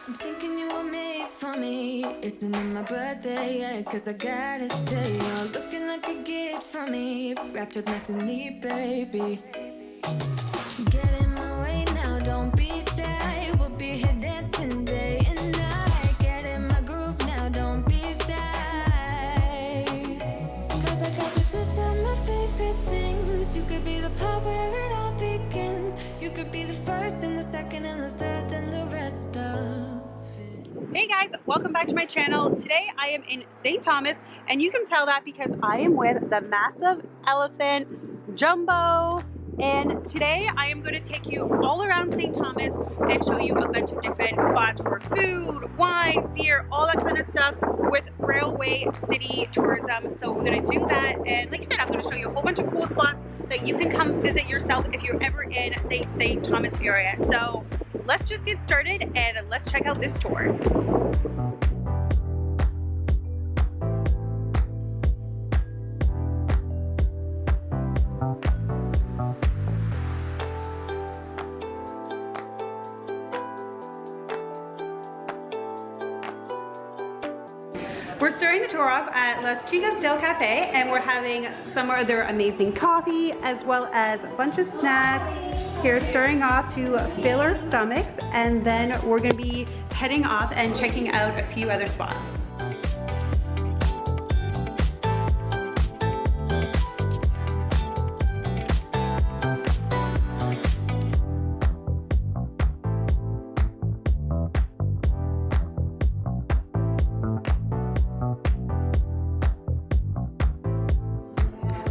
I'm thinking you were made for me. Isn't it my birthday yet? Cause I gotta say, you're looking like a gift for me. Wrapped up nice and neat, baby. Get in my way now, don't be shy. We'll be here dancing day and night. Get in my groove now, don't be shy. Cause I got this list of my favorite things. You could be the part where it all begins. You could be the first and the second and the third and the rest of it. Hey guys, welcome back to my channel. Today I am in St. Thomas, and you can tell that because I am with the massive elephant Jumbo. And today I am going to take you all around St. Thomas and show you a bunch of different spots for food, wine, beer, all that kind of stuff with Railway City Tourism. So we're going to do that, and like I said, I'm going to show you a whole bunch of cool spots that you can come visit yourself if you're ever in the St. Thomas area. So let's just get started and let's check out this tour. We're starting the tour off at Las Chicas del Cafe, and we're having some of their amazing coffee as well as a bunch of snacks here, starting off to fill our stomachs, and then we're going to be heading off and checking out a few other spots.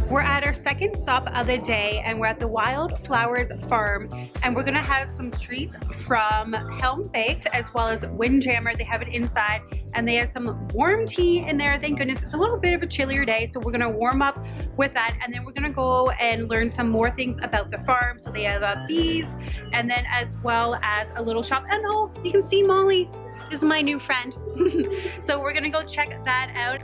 We're at our second stop of the day, and we're at the WILDFLOWERS farm, and we're gonna have some treats from Helm Baked as well as Windjammer. They have it inside, and they have some warm tea in there. Thank goodness. It's a little bit of a chillier day, so we're gonna warm up with that, and then we're gonna go and learn some more things about the farm. So they have bees, and then as well as a little shop. And oh, you can see Molly is my new friend. So we're gonna go check that out.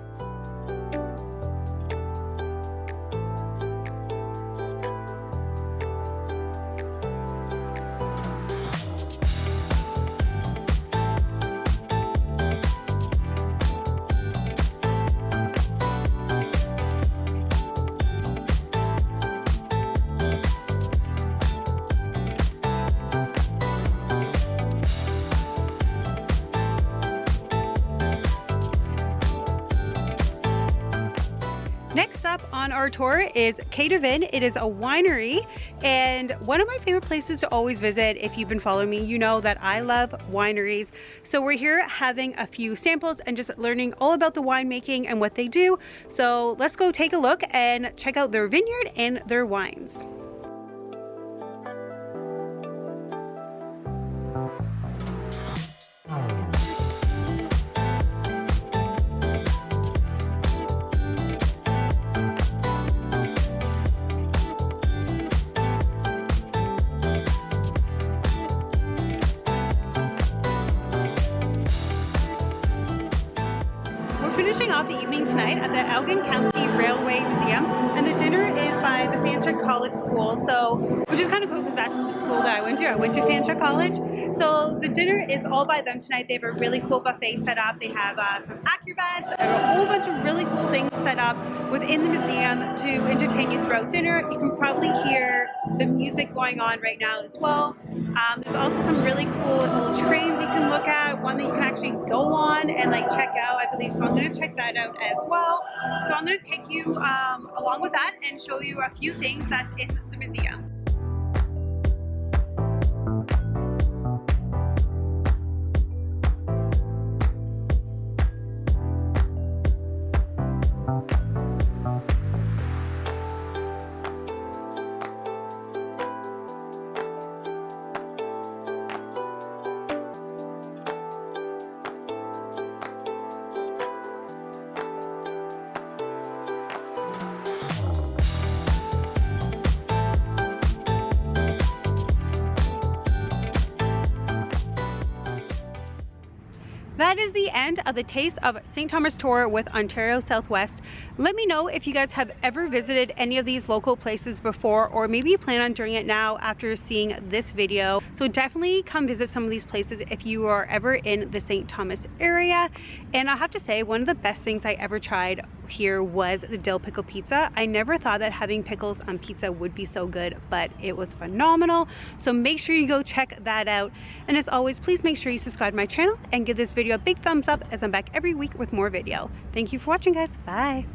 Next up on our tour is Quai de Vin. It is a winery, and one of my favorite places to always visit. If you've been following me, you know that I love wineries. So we're here having a few samples and just learning all about the winemaking and what they do. So let's go take a look and check out their vineyard and their wines. Finishing off the evening tonight at the Elgin County Railway Museum, and the dinner is by the Fanshawe College School, so which is kind of cool because that's the school that I went to. I went to Fanshawe College, so the dinner is all by them tonight. They have a really cool buffet set up. They have some acrobats and a whole bunch of really cool things set up within the museum to entertain you throughout dinner. You can probably hear the music going on right now as well. There's also some really cool little trains you can look at, one that you can actually go on and like check out, I believe. So I'm going to check that out as well. So I'm going to take you along with that and show you a few things that's in the museum. that is the end of the Taste of St. Thomas tour with Ontario Southwest. Let me know if you guys have ever visited any of these local places before, or maybe you plan on doing it now after seeing this video. So definitely come visit some of these places if you are ever in the St. Thomas area. And I have to say, one of the best things I ever tried here was the dill pickle pizza. I never thought that having pickles on pizza would be so good, but it was phenomenal. So make sure you go check that out. And as always, please make sure you subscribe to my channel and give this video a big thumbs up, as I'm back every week with more video. Thank you for watching, guys. Bye.